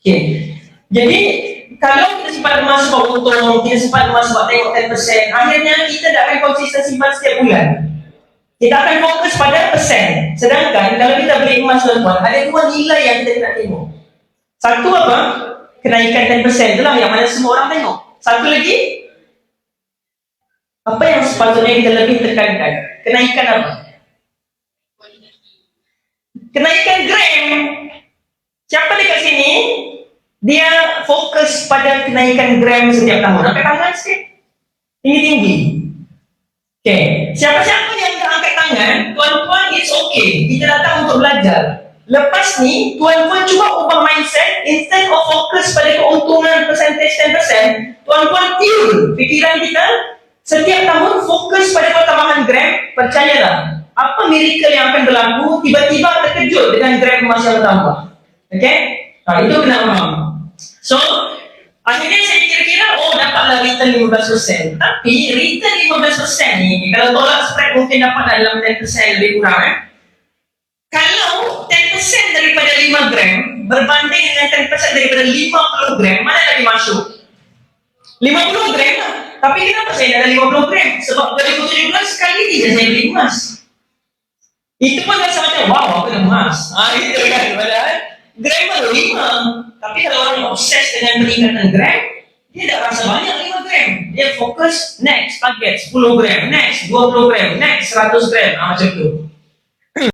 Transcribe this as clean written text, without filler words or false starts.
Okay. Jadi kalau kita simpan emas buat untung, kita simpan emas buat tengok 10%, akhirnya kita tak akan konsisten simpan setiap bulan. Kita akan fokus pada persen. Sedangkan kalau kita beli emas tuan-tuan, ada dua nilai yang kita nak tengok. Satu apa? Kenaikan 10% itulah yang mana semua orang tengok. Satu lagi, apa yang sepatutnya kita lebih tekankan? Kenaikan apa? Kenaikan gram. Siapa dekat sini dia fokus pada kenaikan gram setiap tahun? Angkat tangan sikit. Tinggi-tinggi. Okay. Siapa-siapa yang tak angkat tangan, tuan-tuan, it's okay. Kita datang untuk belajar. Lepas ni, tuan-tuan cuba ubah mindset. Instead of fokus pada keuntungan percentage 10%, tuan-tuan tune fikiran kita. Setiap tahun fokus pada pertambahan gram. Percayalah, apa miracle yang akan berlaku, tiba-tiba terkejut dengan gram emas yang bertambah. Okay? Itu kena faham. So, akhirnya saya kira-kira, dapatlah return 15%. Tapi, return 15% ni, kalau tolak spread mungkin dapat dalam 10% lebih kurang. Kalau 10% daripada 5 gram berbanding dengan 10% daripada 50 gram, mana lagi masuk? 50 gram lah. Tapi kenapa saya ada 50 gram? Sebab 2017 sekali je saya beli emas. Itu pun rasa macam, wow, aku ada emas. Itu kan, padahal gram baru 5. Tapi kalau orang obses dengan peningkatan gram, dia tak rasa banyak 5 gram. Dia fokus next target 10 gram, next 20 gram, next 100 gram. Macam tu.